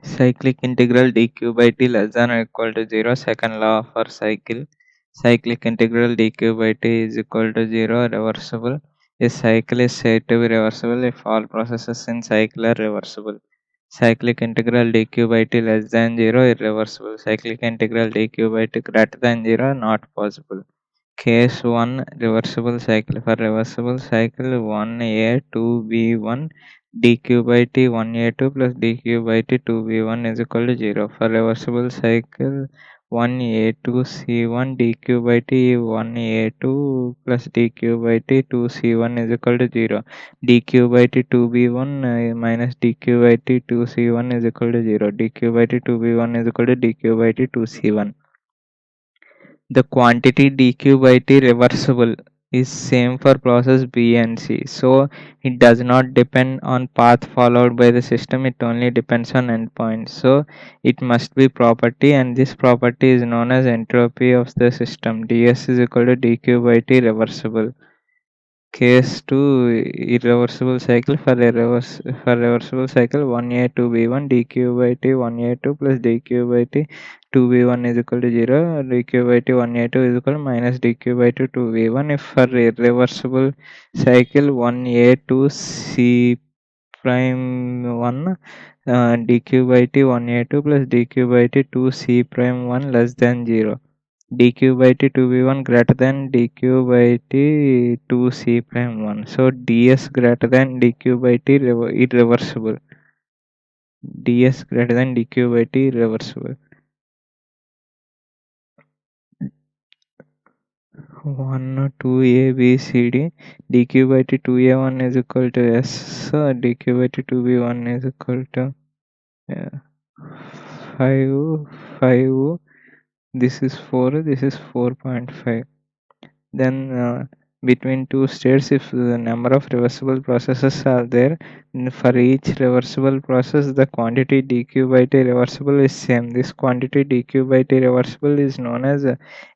Cyclic integral dq by t less than or equal to 0. Second law for cycle. Cyclic integral dq by t is equal to 0. Reversible. A cycle is said to be reversible if all processes in cycle are reversible. Cyclic integral dq by t less than 0 irreversible. Cyclic integral dq by t greater than 0 not possible. Case 1 reversible cycle. For reversible cycle 1a 2b1 dq by t 1a2 plus dq by t 2b1 is equal to 0. For reversible cycle 1a2 c1 dq by t 1a2 plus dq by t 2c1 is equal to 0. dq by t 2b1 minus dq by t 2c1 is equal to 0. dq by t 2b1 is equal to dq by t 2c1. The quantity dq by t reversible is same for process B and C. So it does not depend on path followed by the system, it only depends on endpoints. So it must be property, and this property is known as entropy of the system. ds is equal to dq by t reversible. Case 2 irreversible cycle. For reversible cycle 1a 2b1 dq by t 1a2 plus dq by t 2b1 is equal to 0. dq by t 1a2 is equal to minus dq by t 2b1. If for irreversible cycle 1a2 c prime 1 dq by t 1a2 plus dq by t 2 c prime 1 less than 0. dq by t 2b1 greater than dq by t 2c prime 1. So ds greater than dq by t irreversible. ds greater than dq by t irreversible. 1 2 a b c d dq by t 2a1 is equal to s. So dq by t 2b1 is equal to 5 5. This is 4, this is 4.5. Then between two states, if the number of reversible processes are there, for each reversible process the quantity dq by t reversible is same. This quantity dq by t reversible is known as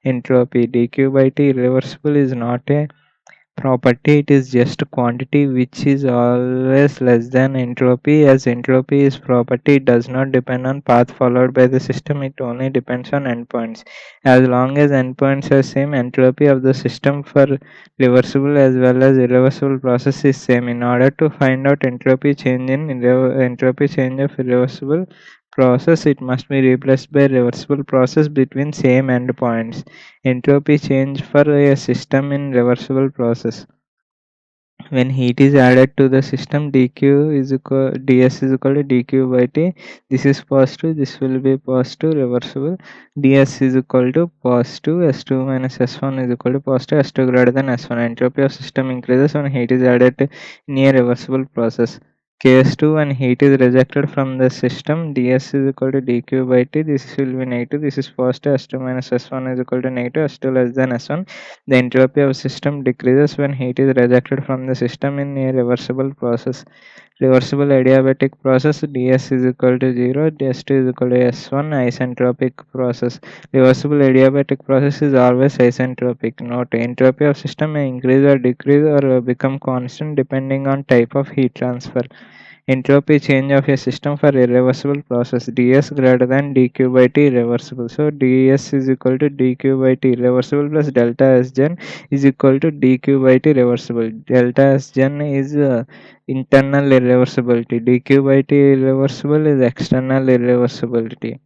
entropy. dq by t irreversible is not a property, it is just quantity which is always less than entropy. As entropy is property, it does not depend on path followed by the system, it only depends on endpoints. As long as endpoints are same, entropy of the system for reversible as well as irreversible process is same. In order to find out entropy change in entropy change of irreversible process, it must be replaced by reversible process between same endpoints. Entropy change for a system in reversible process. When heat is added to the system, ds is equal to dq by t. This is positive, this will be positive, reversible. ds is equal to positive, s2 minus s1 is equal to positive, s2 greater than s1. Entropy of system increases when heat is added to near reversible process. Case 2, when heat is rejected from the system, ds is equal to dq by t. This will be negative, this is positive, s2 minus s1 is equal to negative, s2 less than s1. The entropy of system decreases when heat is rejected from the system in a reversible process. Reversible adiabatic process, ds is equal to 0, s2 is equal to s1. Isentropic process. Reversible adiabatic process is always isentropic. Note, entropy of system may increase or decrease or become constant depending on type of heat transfer. Entropy change of a system for irreversible process, ds greater than dq by t irreversible. So ds is equal to dq by t irreversible plus delta s gen is equal to dq by t reversible. Delta s gen is internal irreversibility, dq by t irreversible is external irreversibility.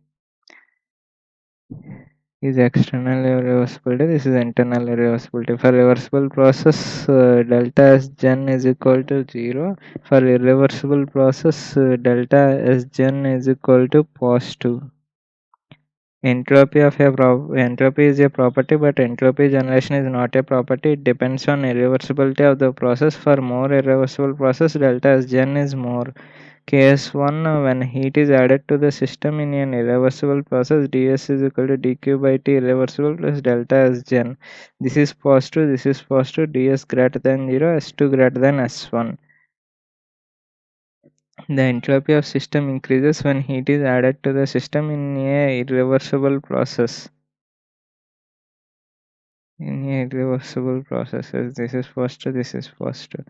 Is external irreversibility, this is internal irreversibility. For reversible process, delta s gen is equal to 0. For irreversible process, delta s gen is equal to positive. Entropy is a property, but entropy generation is not a property. It depends on irreversibility of the process. For more irreversible process, delta s gen is more. Case 1, when heat is added to the system in an irreversible process, ds is equal to dq by t irreversible plus delta s gen. This is positive, ds greater than 0, s2 greater than s1. The entropy of system increases when heat is added to the system in a irreversible process. In a irreversible processes, this is positive, this is positive.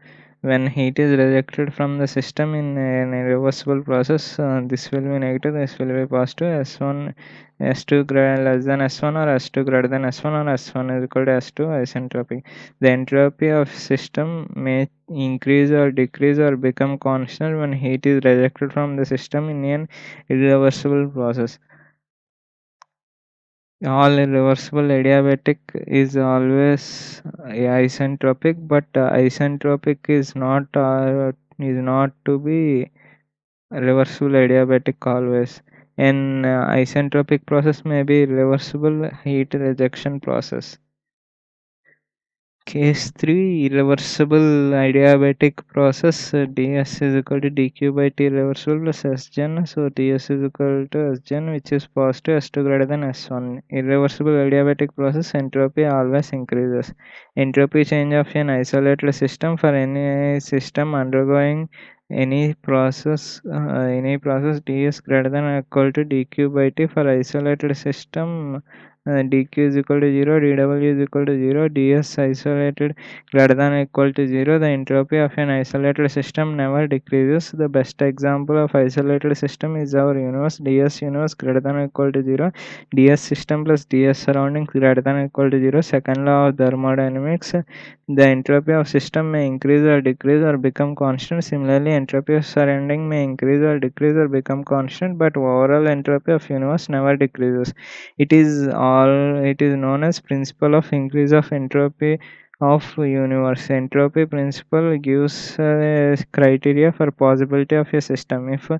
When heat is rejected from the system in an irreversible process, this will be negative, this will be positive. S1, S2 less than S1, or S2 greater than S1, or S1 is equal to S2 isentropic. The entropy of system may increase or decrease or become constant when heat is rejected from the system in an irreversible process. All irreversible adiabatic is always isentropic, but isentropic is not to be reversible adiabatic always. An isentropic process may be reversible heat rejection process. Case 3, irreversible adiabatic process, ds is equal to dq by t reversible plus sgen. So ds is equal to sgen, which is positive, s2 greater than s1. Irreversible adiabatic process, entropy always increases. Entropy change of an isolated system for any system undergoing any process ds greater than or equal to dq by t for isolated system. Dq is equal to 0, dw is equal to 0, ds isolated greater than or equal to 0. The entropy of an isolated system never decreases. The best example of isolated system is our universe. ds universe greater than or equal to 0, ds system plus ds surroundings greater than or equal to 0. Second law of thermodynamics, the entropy of system may increase or decrease or become constant. Similarly, entropy of surrounding may increase or decrease or become constant, but overall entropy of universe never decreases. It is known as principle of increase of entropy of universe. Entropy principle gives a criteria for possibility of a system. If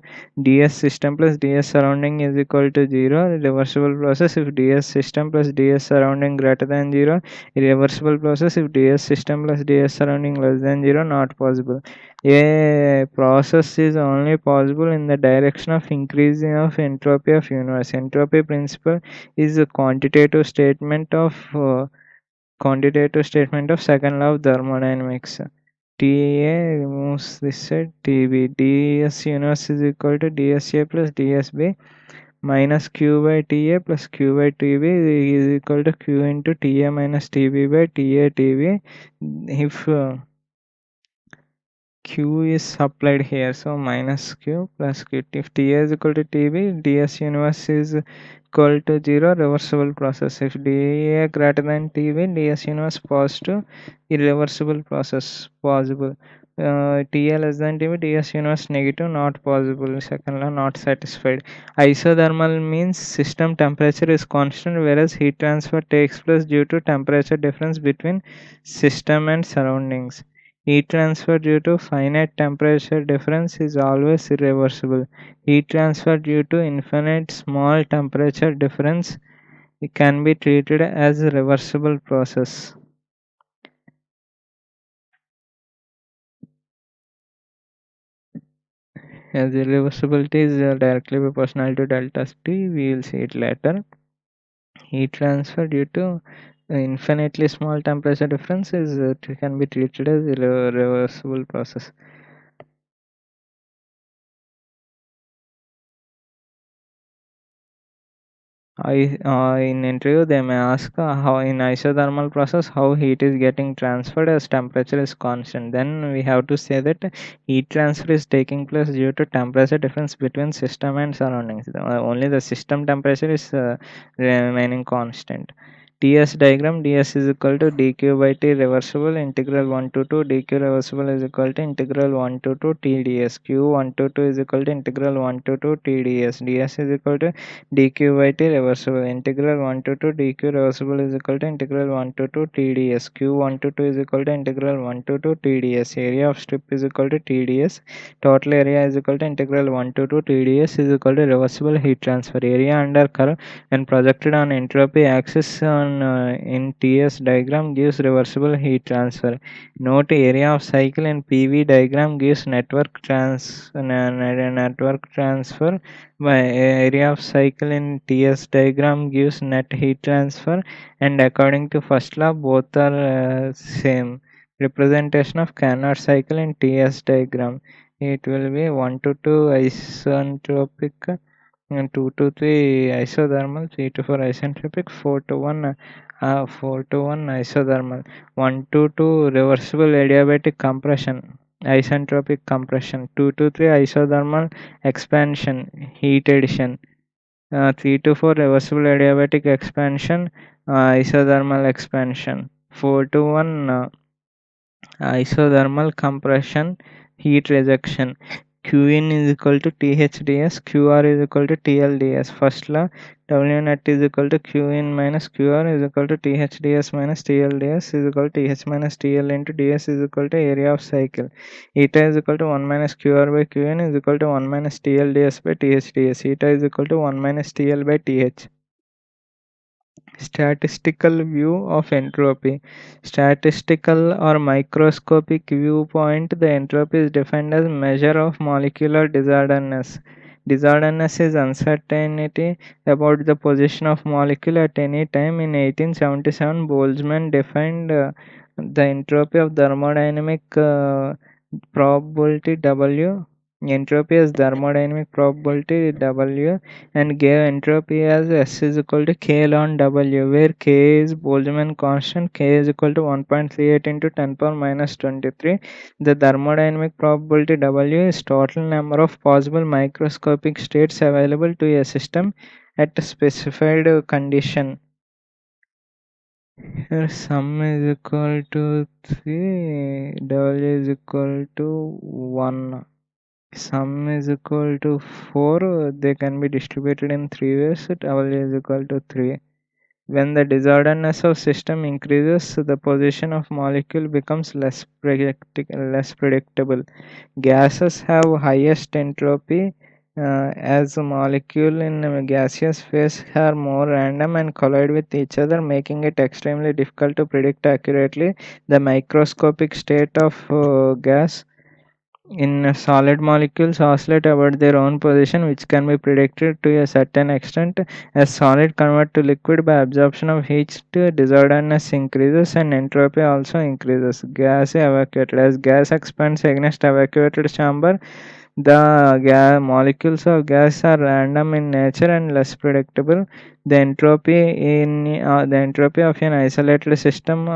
ds system plus ds surrounding is equal to 0, reversible process. If ds system plus ds surrounding greater than 0, irreversible process. If ds system plus ds surrounding less than 0, not possible. A process is only possible in the direction of increasing of entropy of universe. Entropy principle is a quantitative statement of second law of thermodynamics. TA removes this side. TB ds universe is equal to dsa plus dsb minus q by ta plus q by tb is equal to q into ta minus tb by ta tb. If q is supplied here, so minus q plus q. If ta is equal to tb, ds universe is equal to 0, reversible process. If dA greater than tb, ds universe positive, irreversible process possible. Ta less than tb, ds universe negative, not possible. Second law not satisfied. Isothermal means system temperature is constant, whereas heat transfer takes place due to temperature difference between system and surroundings. Heat transfer due to finite temperature difference is always irreversible. Heat transfer due to infinite small temperature difference can be treated as a reversible process. As irreversibility is directly proportional to delta T, we will see it later. Heat transfer due to infinitely small temperature difference can be treated as a reversible process. In interview they may ask how in isothermal process how heat is getting transferred as temperature is constant. Then we have to say that heat transfer is taking place due to temperature difference between system and surroundings. Only the system temperature is remaining constant. TS diagram, ds is equal to dq by t reversible integral 1 to 2, dq reversible is equal to integral 1 to 2 tds, q1 to 2 is equal to integral 1 to 2 tds, ds is equal to dq by t reversible integral 1 to 2 dq reversible is equal to integral 1 to 2 tds, q1 to 2 is equal to integral 1 to 2 tds, area of strip is equal to tds, total area is equal to integral 1 to 2 tds is equal to reversible heat transfer. Area under curve when projected on entropy axis in ts diagram gives reversible heat transfer. Note area of cycle in PV diagram gives network transfer by area of cycle in TS diagram gives net heat transfer, and according to first law both are same. Representation of Carnot cycle in TS diagram, it will be 1 to 2 isentropic and 2 to 3 isothermal, 3 to 4 isentropic, 4 to 1 isothermal, 1 to 2 reversible adiabatic compression. isentropic compression. 2 to 3 isothermal expansion, heat addition. 3 to 4 reversible adiabatic expansion, isothermal expansion. 4 to 1 isothermal compression, heat rejection. Qin is equal to THDS, QR is equal to TLDS. First law, W net is equal to Qin minus QR is equal to THDS minus TLDS is equal to TH minus TL into DS is equal to area of cycle. Eta is equal to 1 minus QR by Qn is equal to 1 minus TLDS by THDS. Eta is equal to 1 minus TL by TH. Statistical view of entropy. Statistical or microscopic viewpoint, the entropy is defined as measure of molecular disorderness. Disorderness is uncertainty about the position of molecule at any time. In 1877, Boltzmann defined the entropy of thermodynamic probability W. Entropy as thermodynamic probability W, and gave entropy as S is equal to K ln W, where K is Boltzmann constant, K is equal to 1.38 into 10 power minus 23. The thermodynamic probability W is total number of possible microscopic states available to a system at a specified condition. Here sum is equal to 3, W is equal to 1. Sum is equal to 4, they can be distributed in 3 ways. W is equal to 3. When the disorderness of system increases, the position of molecule becomes less predictable. Gases have highest entropy as a molecule in a gaseous phase are more random and collide with each other, making it extremely difficult to predict accurately the microscopic state of gas. In solid molecules oscillate about their own position, which can be predicted to a certain extent. As solid convert to liquid by absorption of heat, disorderness increases and entropy also increases. Gas evacuated. As gas expands against evacuated chamber, the molecules of gas are random in nature and less predictable. The entropy of an isolated system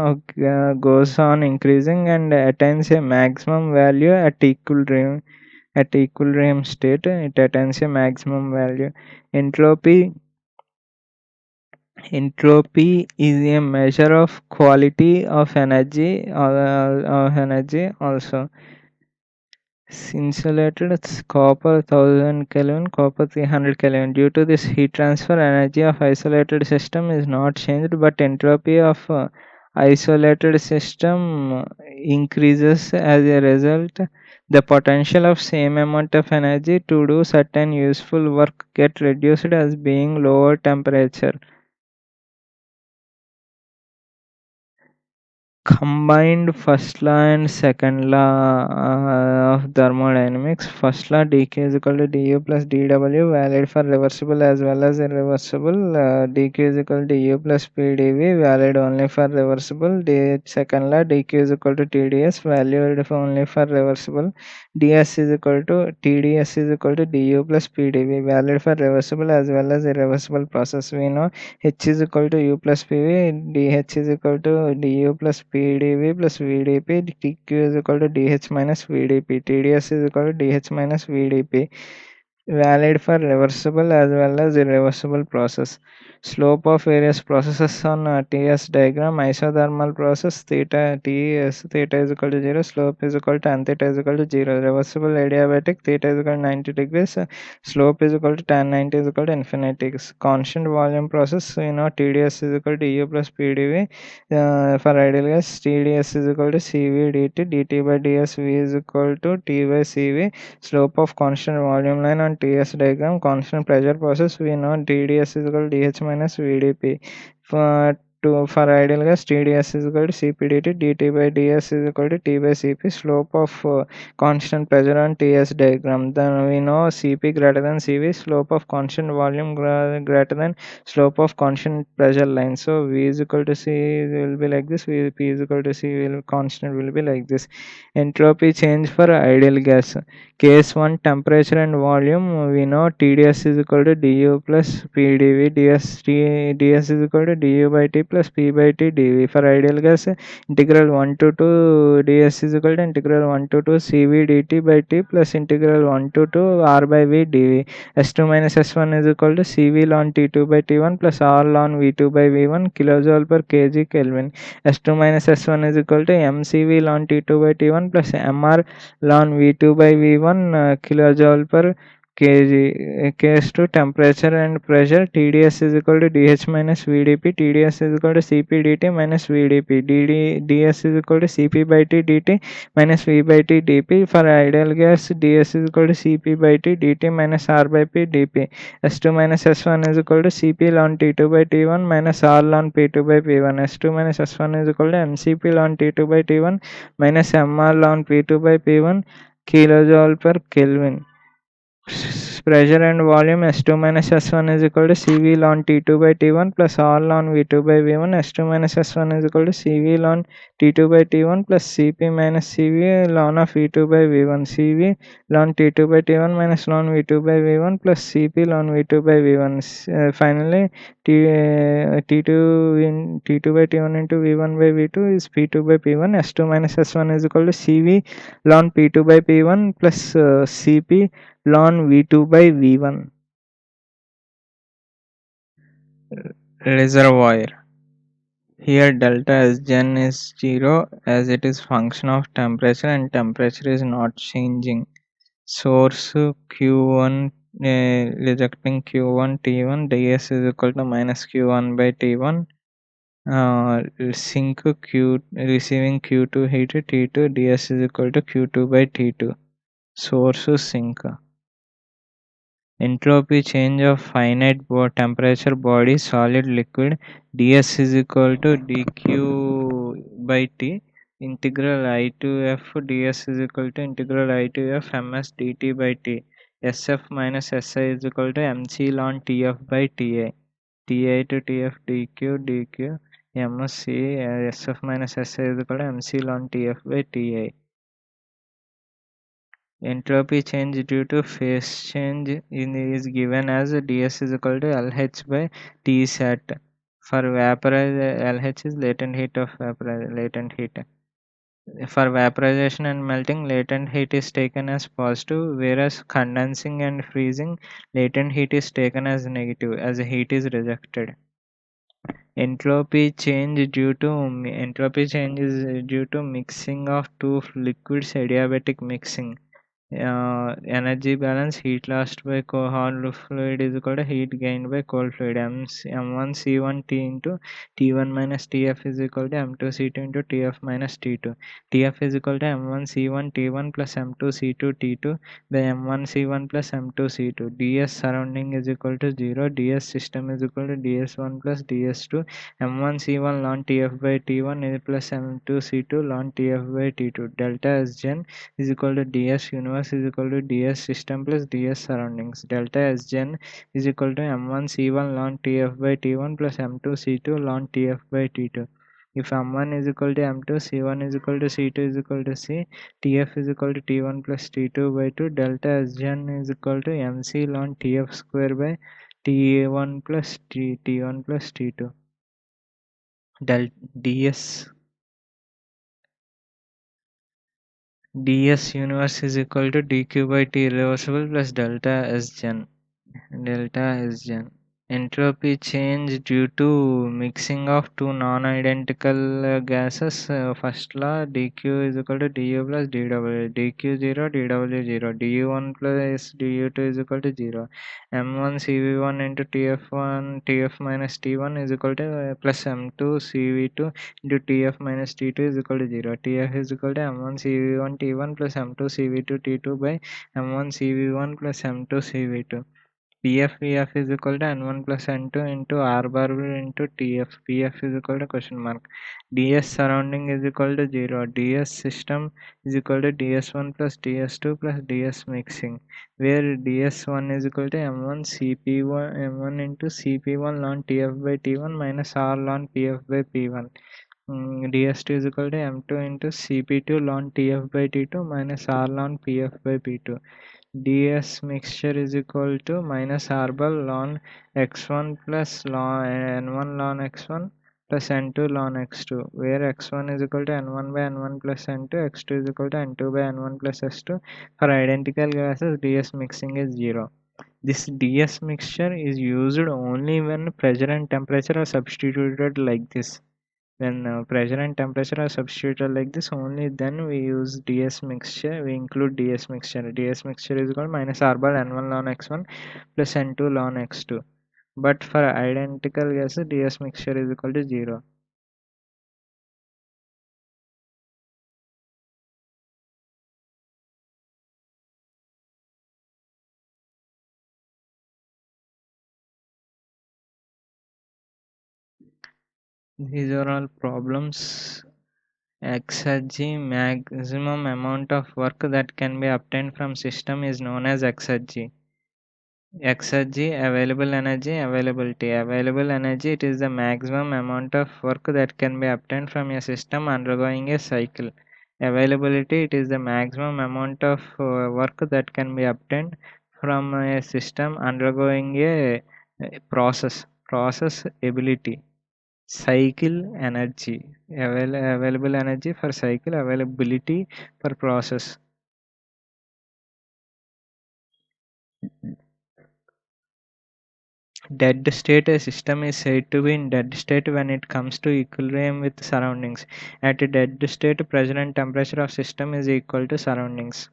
goes on increasing and attains a maximum value at equilibrium. At equilibrium state, it attains a maximum value. Entropy is a measure of quality of energy also. Insulated copper 1000 Kelvin, copper 300 Kelvin. Due to this, heat transfer energy of isolated system is not changed, but entropy of isolated system increases as a result. The potential of same amount of energy to do certain useful work get reduced as being lower temperature. Combined first law and second law of thermodynamics. First law, dk is equal to du plus dw, valid for reversible as well as irreversible. dq is equal to du plus pdv, valid only for reversible. Second law, dq is equal to tds, valid only for reversible. ds is equal to tds is equal to du plus pdv, valid for reversible as well as irreversible process. We know h is equal to u plus pv, dh is equal to du plus pdv plus vdp, dq is equal to dh minus vdp, tds is equal to dh minus vdp, valid for reversible as well as irreversible process. Slope of various processes on TS diagram. Isothermal process, theta theta is equal to 0, slope is equal to tan theta is equal to 0. Reversible adiabatic, theta is equal to 90 degrees, slope is equal to tan 90 is equal to infinity. Constant volume process, TDS is equal to U plus PdV. For ideal gas, TDS is equal to CV dt, dt by ds, V is equal to T by CV. Slope of constant volume line on TS diagram. Constant pressure process, we know TDS is equal to dH minus VdP. For ideal gas, TDS is equal to CP dt by ds is equal to T by Cp. Slope of constant pressure on TS diagram. Then we know Cp greater than Cv, slope of constant volume greater than slope of constant pressure line. So V is equal to C will be like this, P is equal to C constant will be like this. Entropy change for ideal gas. Case 1, temperature and volume. We know TDS is equal to du plus PdV, ds is equal to du by T plus plus P by T dV. For ideal gas, integral 1 to 2 ds is equal to integral 1 to 2 Cv dt by T plus integral 1 to 2 R by V dV. S2 minus S1 is equal to Cv ln T2 by T1 plus R ln V2 by V1 kilojoule per kg Kelvin. S2 minus S1 is equal to mCv ln T2 by T1 plus Mr ln V2 by V1 kilojoule per kg. Case to temperature and pressure. TDS is equal to dH minus VdP. TDS is equal to Cp dt minus VdP. DS is equal to Cp by T dt minus V by T dP. For ideal gas, ds is equal to Cp by T dt minus R by P dP. S2 minus S1 is equal to Cp ln T2 by T1 minus R ln P2 by P1. S2 minus S1 is equal to mCp ln T2 by T1 minus Mr ln P2 by P1 kilojoule per Kelvin. Pressure and volume. S2 minus S1 is equal to Cv ln T2 by T1 plus R ln V2 by V1. S2 minus S1 is equal to Cv ln T2 by T1 plus Cp minus Cv ln of V2 by V1. Cv ln T2 by T1 minus ln V2 by V1 plus Cp ln V2 by V1. Finally, T2 in T2 by T1 into V1 by V2 is P2 by P1. S2 minus S1 is equal to Cv ln P2 by P1 plus Cp ln V2 by V1. Reservoir. Here delta Sgen is 0 as it is function of temperature and temperature is not changing. Source Q1 rejecting Q1 T1 ds is equal to minus Q1 by T1. Sink Q receiving Q2 heat T2 ds is equal to Q2 by T2. Source sink. Entropy change of finite temperature body solid liquid ds is equal to dq by t integral I to f ds is equal to integral I to f ms dt by t. Sf minus Si is equal to mc ln tf by ta. Ti to tf dq mc sf minus Si is equal to mc ln tf by ta. Entropy change due to phase change is given as ds is equal to Lh by Tsat. For vaporize, Lh is latent heat of latent heat. For vaporization and melting, latent heat is taken as positive, whereas condensing and freezing, latent heat is taken as negative, as heat is rejected. Entropy change is due to mixing of two liquids, adiabatic mixing. Energy balance, heat lost by hot fluid is equal to heat gained by cold fluid. M1 C1 T into T1 minus TF is equal to M2 C2 into TF minus T2. TF is equal to M1 C1 T1 plus M2 C2 T2 by M1 C1 plus M2 C2. ds surrounding is equal to 0. ds system is equal to ds1 plus ds2. M1 C1 ln TF by T1 is plus M2 C2 ln TF by T2. Delta Sgen is equal to ds universe is equal to ds system plus ds surroundings. Delta Sgen is equal to m1 c1 ln tf by t1 plus m2 c2 ln tf by t2. If m1 is equal to m2, c1 is equal to c2 is equal to c, tf is equal to t1 plus t2 by 2, delta Sgen is equal to mc ln tf square by t1 plus t1 plus t2. ds universe is equal to dq by t irreversible plus delta Sgen. Entropy change due to mixing of two non-identical gases. First law, dq is equal to du plus dw. dq 0, dw 0. du1 plus du2 is equal to 0. m1 cv1 into tf1 tf minus t1 is equal to plus m2 cv2 into tf minus t2 is equal to 0. tf is equal to m1 cv1 t1 plus m2 cv2 t2 by m1 cv1 plus m2 cv2. PF is equal to N1 plus N2 into R bar into TF. PF is equal to question mark. DS surrounding is equal to 0. DS system is equal to DS1 plus DS2 plus DS mixing, where DS1 is equal to M1 CP1 M1 into CP1 ln TF by T1 minus R ln PF by P1. DS2 is equal to M2 into CP2 ln TF by T2 minus R ln PF by P2. ds mixture is equal to minus r bar ln x1 plus ln n1 ln x1 plus n2 ln x2, where x1 is equal to n1 by n1 plus n2, x2 is equal to n2 by n1 plus s2. For identical gases, ds mixing is 0. This ds mixture is used only when pressure and temperature are substituted like this. When pressure and temperature are substituted like this, only then we use ds mixture. We include ds mixture. Ds mixture is equal to minus r bar n1 ln x1 plus n2 ln x2. But for identical gases, ds mixture is equal to 0. These are all problems. Exergy, maximum amount of work that can be obtained from system is known as exergy. Exergy, available energy, availability. Available energy, it is the maximum amount of work that can be obtained from a system undergoing a cycle. Availability, it is the maximum amount of work that can be obtained from a system undergoing a process. Process ability. Cycle energy. Available energy for cycle, availability for process. Dead state. A system is said to be in dead state when it comes to equilibrium with surroundings. At a dead state, pressure and temperature of system is equal to surroundings.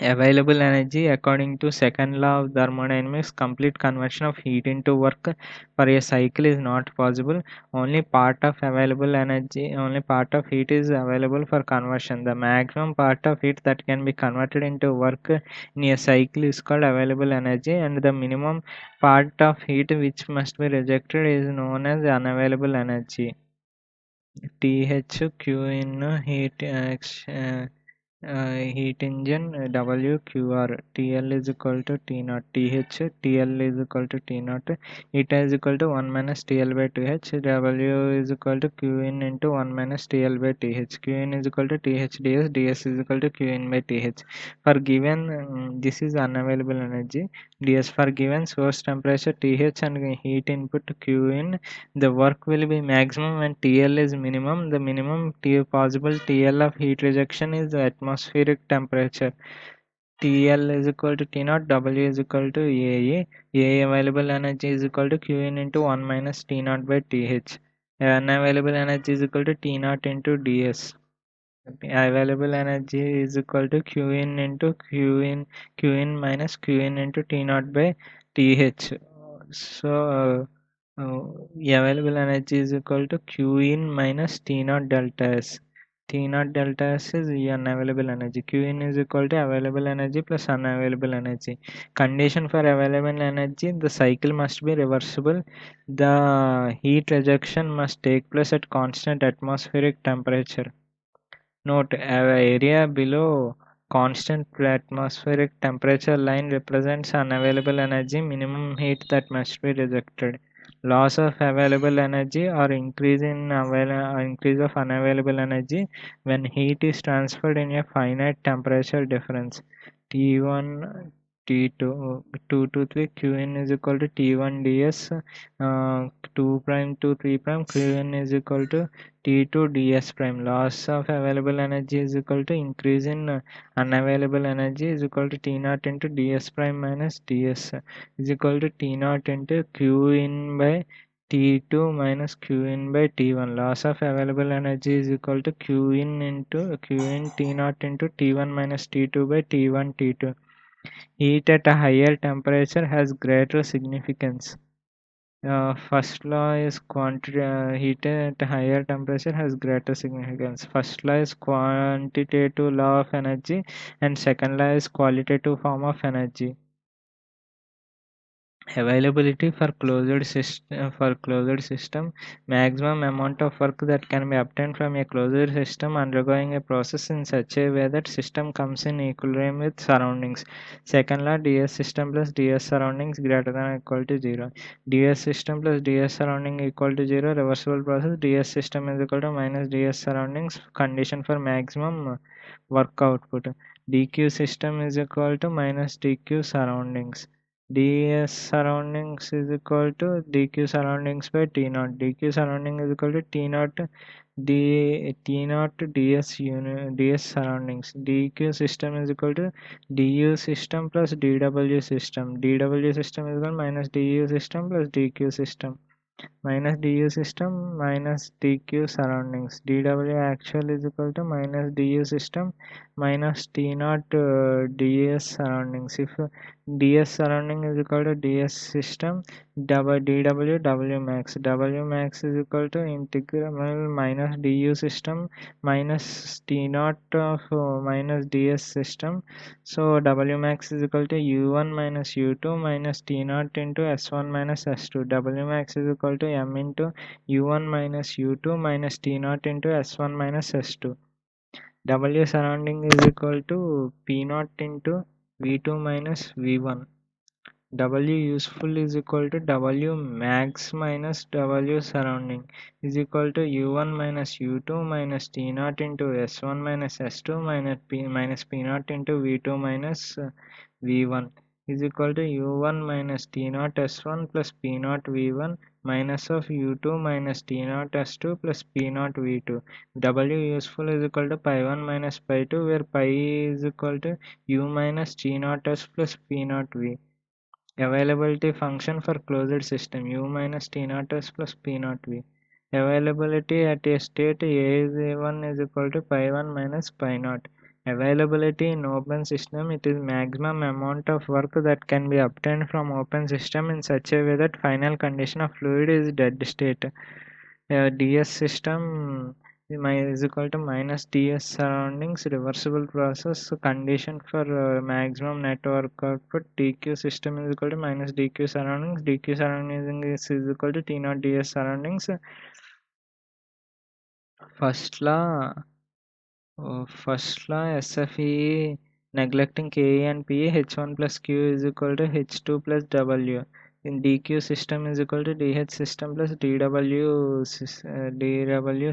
Available energy, according to second law of thermodynamics, complete conversion of heat into work for a cycle is not possible. Only part of heat is available for conversion. The maximum part of heat that can be converted into work in a cycle is called available energy, and the minimum part of heat which must be rejected is known as unavailable energy. THQ in heat engine, WQR. TL is equal to T naught. TL is equal to T naught. Eta is equal to 1 minus TL by 2H. W is equal to Q in into 1 minus TL by TH. Q in is equal to TH ds. ds is equal to Q in by TH. For given, this is unavailable energy. ds for given source temperature TH and heat input Q in, the work will be maximum when TL is minimum. The minimum possible TL of heat rejection is the atmospheric temperature. TL is equal to T naught, W is equal to AE. AE available energy is equal to Qin into 1 minus T naught by TH. Unavailable energy is equal to T naught into DS. Available energy is equal to Qin into Qin minus Qin into T naught by TH. So available energy is equal to Q in minus T naught delta S. T naught delta S is unavailable energy. Q in is equal to available energy plus unavailable energy. Condition for available energy, the cycle must be reversible. The heat rejection must take place at constant atmospheric temperature. Note, area below constant atmospheric temperature line represents unavailable energy, minimum heat that must be rejected. Loss of available energy or increase of unavailable energy when heat is transferred in a finite temperature difference. T1, T2, 2 to 3, Qn is equal to T1 ds, 2 prime to 3 prime, Qn is equal to T2 ds prime. Loss of available energy is equal to increase in unavailable energy is equal to T naught into ds prime minus ds is equal to T naught into Q in by T2 minus Q in by T1. Loss of available energy is equal to Q in into Q in T naught into T1 minus T2 by T1 T2. Heat at a higher temperature has greater significance. First law is heat at a higher temperature has greater significance. First law is quantitative law of energy, and second law is qualitative form of energy. Availability for closed system, maximum amount of work that can be obtained from a closed system undergoing a process in such a way that system comes in equilibrium with surroundings. Second law, ds system plus ds surroundings greater than or equal to 0. ds system plus ds surrounding equal to 0, reversible process. Ds system is equal to minus ds surroundings, condition for maximum work output. Dq system is equal to minus dq surroundings. ds surroundings is equal to dq surroundings by t naught. Dq surrounding is equal to t naught t naught ds unit ds surroundings. Dq system is equal to du system plus dw system. Dw system is equal to minus du system plus dq system minus du system minus dq surroundings. Dw actual is equal to minus du system minus t naught ds surroundings. If ds surrounding is equal to ds system, dw w max. W max is equal to integral minus du system minus t naught of minus ds system. So W max is equal to U1 minus U2 minus T naught into S1 minus S2. W max is equal to M into U1 minus U2 minus T naught into S1 minus S2. W surrounding is equal to P naught into V2 minus V1. W useful is equal to W max minus W surrounding is equal to U1 minus U2 minus T naught into S1 minus S2 minus P naught into V2 minus V1 is equal to U1 minus T naught S1 plus P naught V1 minus of U2 minus T naught S2 plus P naught V2. W useful is equal to pi 1 minus pi 2, where pi is equal to U minus T naught S plus P naught V. Availability function for closed system U minus T naught S plus P naught V. Availability at a state A is A1 is equal to pi 1 minus pi naught. Availability in open system, it is maximum amount of work that can be obtained from open system in such a way that final condition of fluid is dead state. DS system is equal to minus DS surroundings reversible process condition for maximum network output. DQ system is equal to minus DQ surroundings. DQ surroundings is equal to T naught DS surroundings. First law First law SFE neglecting Ke and Pa, H1 plus Q is equal to H2 plus W. In DQ system is equal to DH system plus DW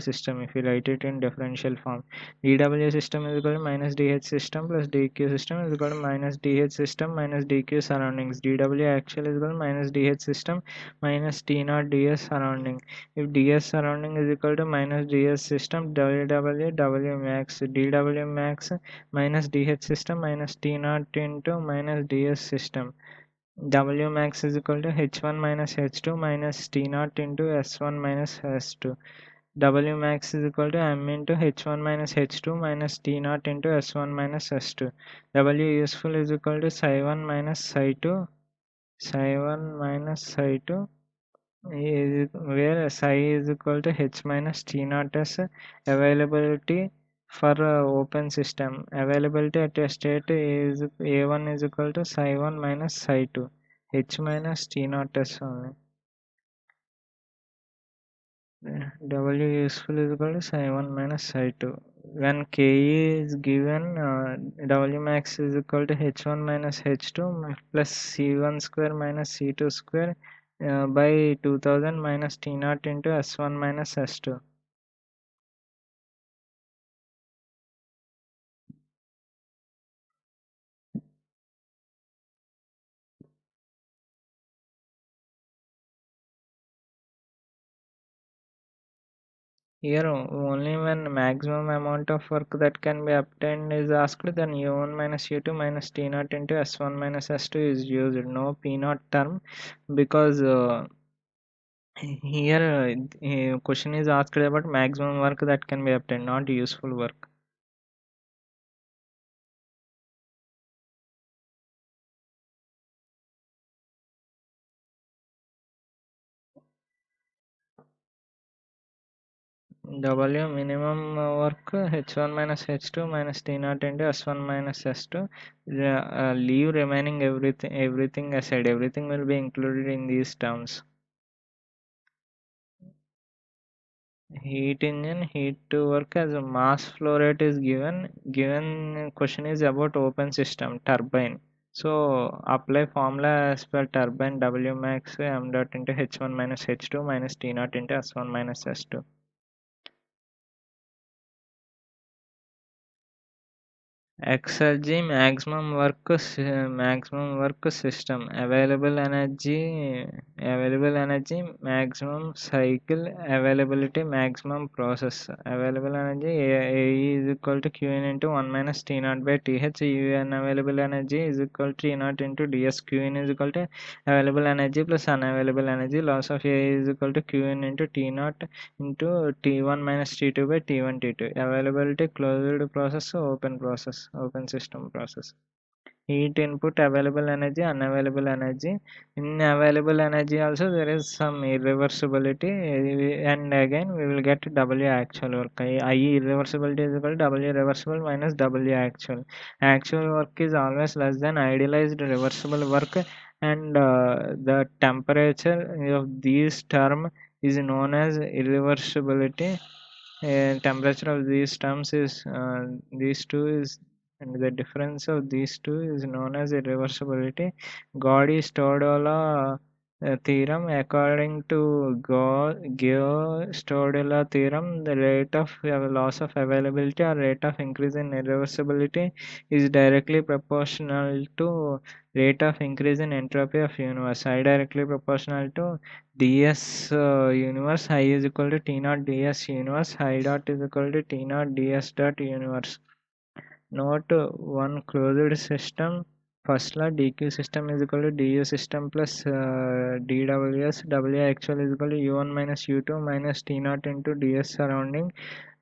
system if you write it in differential form. DW system is equal to minus DH system plus DQ system is equal to minus DH system minus DQ surroundings. DW actual is equal to minus DH system minus T naught DS surrounding. If ds surrounding is equal to minus ds system, W max. Dw max minus dh system minus t naught into minus ds system. W max is equal to h1 minus h2 minus t naught into s1 minus s2. W max is equal to m into h1 minus h2 minus t naught into s1 minus s2. W useful is equal to psi1 minus psi2 psi1 minus psi2 where psi is equal to h minus t naught as availability for open system. Availability at a state is a1 is equal to psi1 minus psi2 h minus t naught as only. W useful is equal to psi1 minus psi2. When Ke is given, W max is equal to h1 minus h2 plus c1 square minus c2 square by 2000 minus t naught into s1 minus s2. Here only when maximum amount of work that can be obtained is asked, then u1 minus u2 minus t naught into s1 minus s2 is used. No p naught term, because here question is asked about maximum work that can be obtained, not useful work. W minimum work h1 minus h2 minus t naught into s1 minus s2. Leave remaining everything aside. Everything will be included in these terms. Heat engine, heat to work as a mass flow rate is given question is about open system turbine. So apply formula as per turbine. W max m dot into h1 minus h2 minus t naught into s1 minus s2. Exergy maximum work system available energy maximum cycle availability maximum process available energy AE is equal to Qn into 1 minus T naught by TH Un available energy is equal to E naught into ds. Qn is equal to available energy plus unavailable energy. Loss of A is equal to Qn into T naught into T1 minus T2 by T1 T2. Availability closed process, open system process. Heat input, available energy, unavailable energy. In available energy also there is some irreversibility, and again we will get W actual work. I irreversibility is equal to W reversible minus W actual. Actual work is always less than idealized reversible work, and the temperature of these term is known as irreversibility. Temperature of these terms is these two is, and the difference of these two is known as irreversibility. Gaudy-Stordola theorem. According to Gaudy-Stordola theorem, the rate of loss of availability or rate of increase in irreversibility is directly proportional to rate of increase in entropy of universe. I directly proportional to ds universe. I is equal to T naught ds universe. I dot is equal to T naught ds dot universe. Note one closed system. First law dq system is equal to du system plus dws. W actual is equal to u1 minus u2 minus T naught into ds surrounding.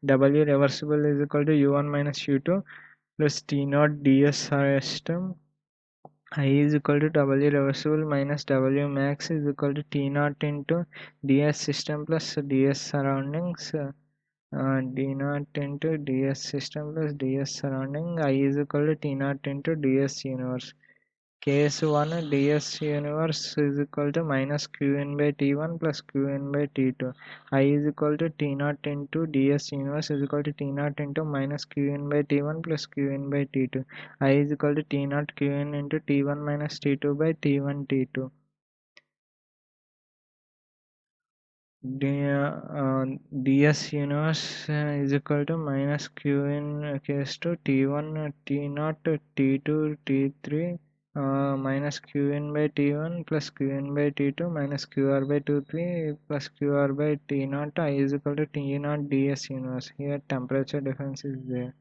W reversible is equal to u1 minus u2 plus T naught ds system. I is equal to W reversible minus W max is equal to T naught into ds system plus ds surroundings. D naught into ds system plus ds surrounding. I is equal to T naught into ds universe. Case 1 ds universe is equal to minus qn by t1 plus qn by t2. I is equal to T naught into ds universe is equal to T naught into minus qn by t1 plus qn by t2. I is equal to T naught qn into t1 minus t2 by t1 t2. ds universe is equal to minus qn case to t1 t naught t2 t3 minus qn by t1 plus qn by t2 minus qr by 2p plus qr by t naught. I is equal to T naught ds universe. Here temperature difference is there.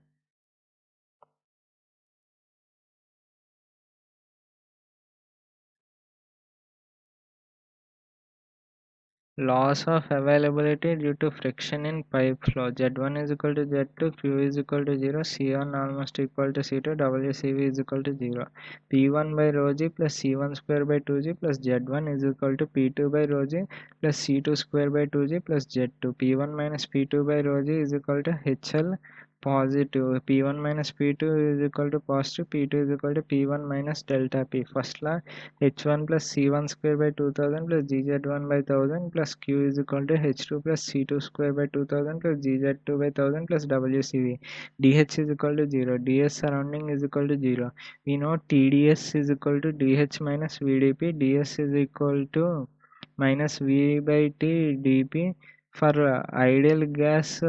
Loss of availability due to friction in pipe flow. Z1 is equal to Z2, Q is equal to 0, C1 almost equal to C2, WCV is equal to 0. P1 by rho G plus C1 square by 2G plus Z1 is equal to P2 by rho G plus C2 square by 2G plus Z2. P1 minus P2 by rho G is equal to HL positive. P1 minus P2 is equal to positive. P2 is equal to P1 minus delta P. First law h1 plus c1 square by 2000 plus gz1 by 1000 plus q is equal to h2 plus c2 square by 2000 plus gz2 by 1000 plus wcv. Dh is equal to 0. ds surrounding is equal to 0. We know tds is equal to dh minus vdp. ds is equal to minus v by t dp. For ideal gas,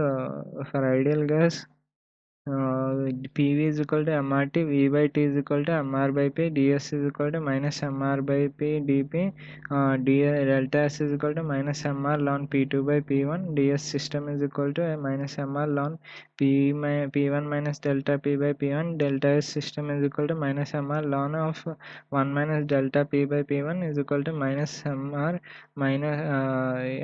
PV is equal to MRT, V by T is equal to MR by P, DS is equal to minus MR by P dP, delta S is equal to minus MR ln P2 by P1, DS system is equal to minus MR ln P1 minus delta P by P1, delta S system is equal to minus MR ln of 1 minus delta P by P1 is equal to minus MR minus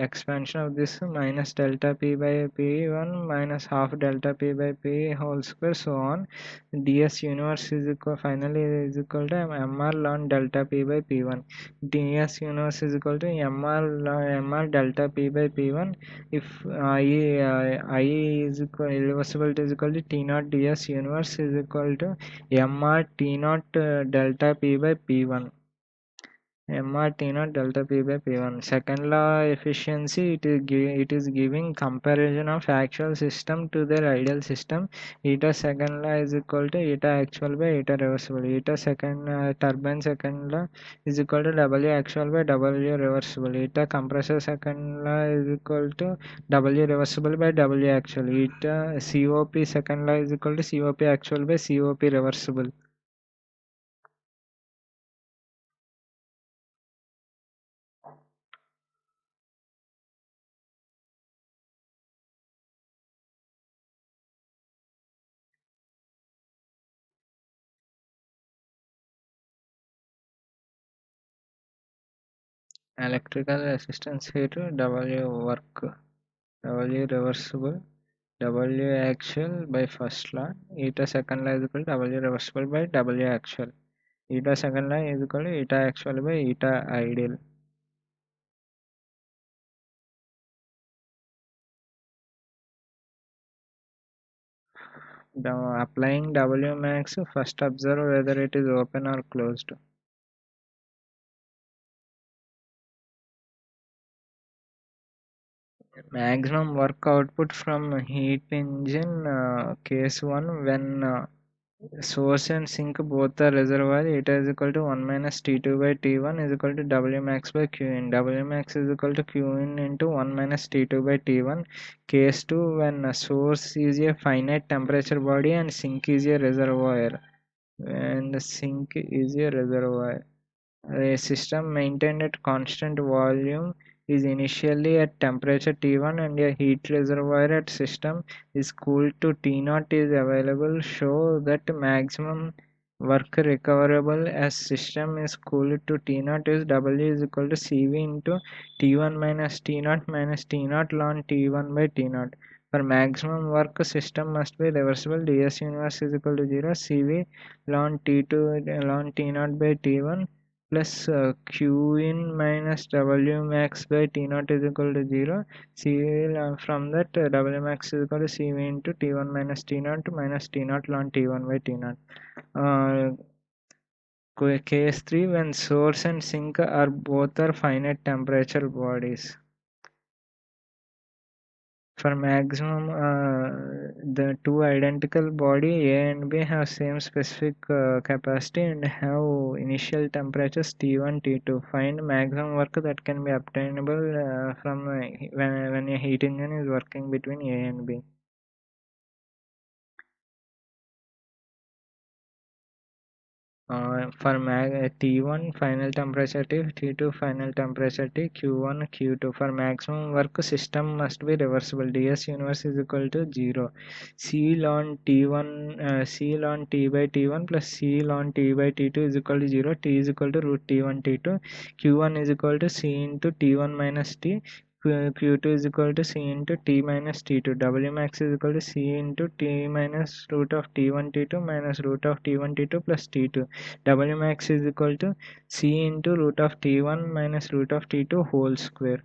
expansion of this minus delta P by P1 minus half delta P by P whole square, so on. ds universe is equal finally is equal to mr ln delta P by P1. ds universe is equal to mr delta P by P1 if I is equal irreversibility is equal to T naught ds universe is equal to mr T naught delta P by P1. MR T naught delta P by P1. Second law efficiency, it is giving comparison of actual system to their ideal system. Eta second law is equal to eta actual by eta reversible. Eta second turbine second law is equal to W actual by W reversible. Eta compressor second law is equal to W reversible by W actual. Eta COP second law is equal to COP actual by COP reversible. Electrical resistance heater W work W reversible W actual by first law eta second law is equal to W reversible by W actual eta second law is equal to eta actual by eta ideal. Applying W max, first observe whether it is open or closed. Maximum work output from heat engine case 1 when source and sink both are reservoir, eta is equal to 1 minus T2 by T1 is equal to W max by Q in. W max is equal to Q in into 1 minus T2 by T1. Case 2 when source is a finite temperature body and sink is a reservoir. And the sink is a reservoir. A system maintained at constant volume is initially at temperature T1 and a heat reservoir at system is cooled to T0 is available. Show that maximum work recoverable as system is cooled to T0 is W is equal to CV into T1 minus T0 minus T0 ln T1 by T0. For maximum work system must be reversible. ds inverse is equal to 0. CV ln T2 ln T0 by T1 plus q in minus w max by t naught is equal to 0. From that w max is equal to cv into t1 minus t naught minus t naught ln t1 by t naught. Case 3 when source and sink are both are finite temperature bodies. For maximum, the two identical body A and B have same specific capacity and have initial temperatures T1, T2. Find maximum work that can be obtainable from when a heat engine is working between A and B. For T1 final temperature T, T2 final temperature T, Q1, Q2. For maximum work system must be reversible. ds universe is equal to 0. C ln T1, C ln T by T1 plus C ln T by T2 is equal to 0. T is equal to root T1 T2. Q1 is equal to C into T1 minus T. Q2 is equal to C into T minus T2. W max is equal to C into T minus root of T1 T2 minus root of T1 T2 plus T2. W max is equal to C into root of T1 minus root of T2 whole square.